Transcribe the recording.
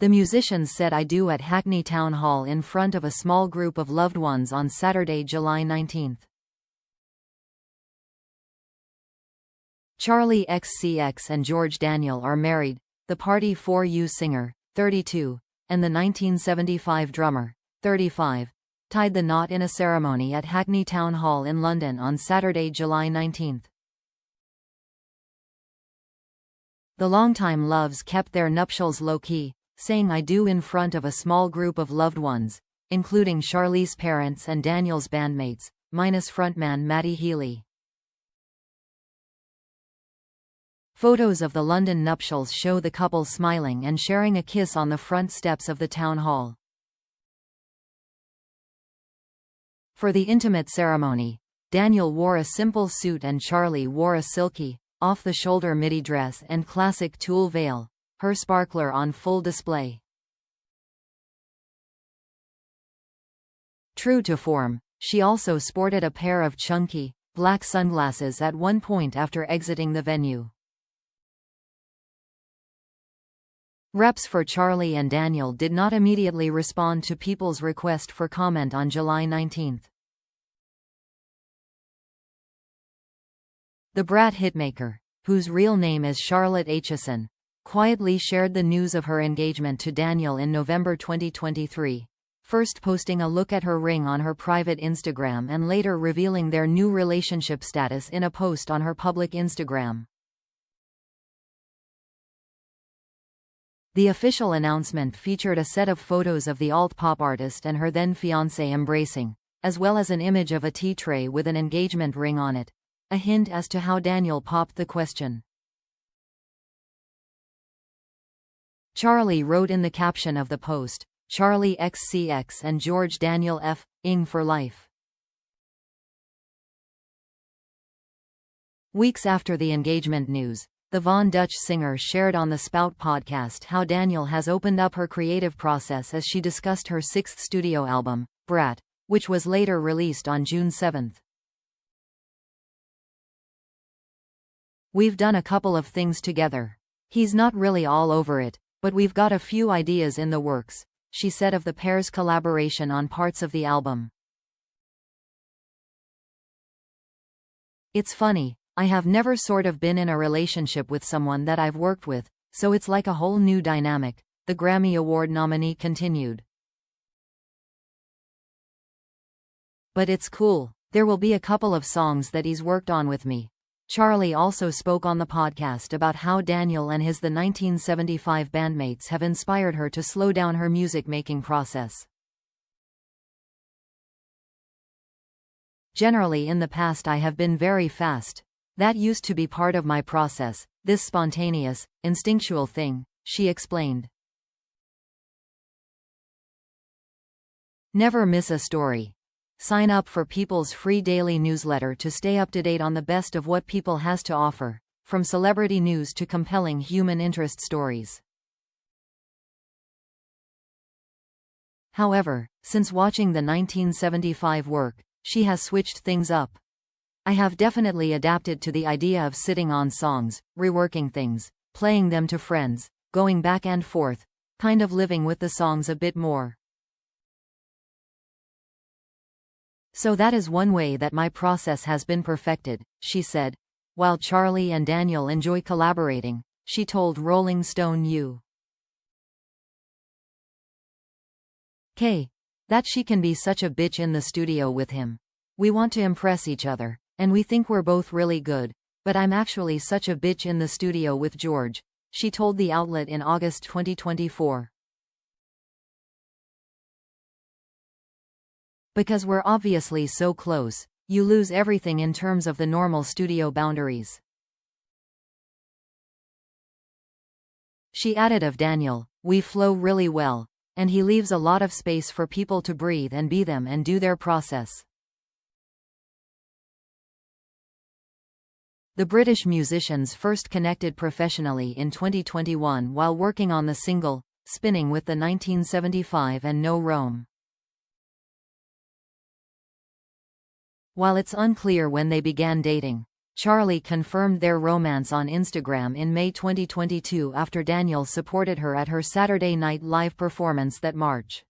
The musicians said "I do" at Hackney Town Hall in front of a small group of loved ones on Saturday, July 19. Charli XCX and George Daniel are married. The Party for You singer, 32, and the 1975 drummer, 35, tied the knot in a ceremony at Hackney Town Hall in London on Saturday, July 19. The longtime loves kept their nuptials low-key, saying "I do" in front of a small group of loved ones, including Charli's parents and Daniel's bandmates, minus frontman Matty Healy. Photos of the London nuptials show the couple smiling and sharing a kiss on the front steps of the town hall. For the intimate ceremony, Daniel wore a simple suit and Charli wore a silky, off-the-shoulder midi dress and classic tulle veil, her sparkler on full display. True to form, she also sported a pair of chunky, black sunglasses at one point after exiting the venue. Reps for Charli and Daniel did not immediately respond to people's request for comment on July 19. The Brat hitmaker, whose real name is Charlotte XCX, quietly shared the news of her engagement to Daniel in November 2023, first posting a look at her ring on her private Instagram and later revealing their new relationship status in a post on her public Instagram. The official announcement featured a set of photos of the alt-pop artist and her then-fiancé embracing, as well as an image of a tea tray with an engagement ring on it, a hint as to how Daniel popped the question. Charli wrote in the caption of the post, "Charli XCX and George Daniel F.ing for life." Weeks after the engagement news, the Von Dutch singer shared on the Spout podcast how Daniel has opened up her creative process as she discussed her sixth studio album, Brat, which was later released on June 7. "We've done a couple of things together. He's not really all over it, but we've got a few ideas in the works," she said of the pair's collaboration on parts of the album. "It's funny, I have never sort of been in a relationship with someone that I've worked with, so it's like a whole new dynamic," the Grammy Award nominee continued. "But it's cool, there will be a couple of songs that he's worked on with me." Charli also spoke on the podcast about how Daniel and his 1975 bandmates have inspired her to slow down her music-making process. "Generally in the past I have been very fast. That used to be part of my process, this spontaneous, instinctual thing," she explained. Never miss a story. Sign up for People's free daily newsletter to stay up to date on the best of what People has to offer, from celebrity news to compelling human interest stories. However, since watching the 1975 work, she has switched things up. "I have definitely adapted to the idea of sitting on songs, reworking things, playing them to friends, going back and forth, kind of living with the songs a bit more. So that is one way that my process has been perfected," she said. While Charli and Daniel enjoy collaborating, she told Rolling Stone UK that she can be such a bitch in the studio with him. "We want to impress each other, and we think we're both really good, but I'm actually such a bitch in the studio with George," she told the outlet in August 2024. "Because we're obviously so close, you lose everything in terms of the normal studio boundaries." She added of Daniel, "We flow really well, and he leaves a lot of space for people to breathe and be them and do their process." The British musicians first connected professionally in 2021 while working on the single, Spinning with the 1975 and No Rome. While it's unclear when they began dating, Charli confirmed their romance on Instagram in May 2022 after Daniel supported her at her Saturday Night Live performance that March.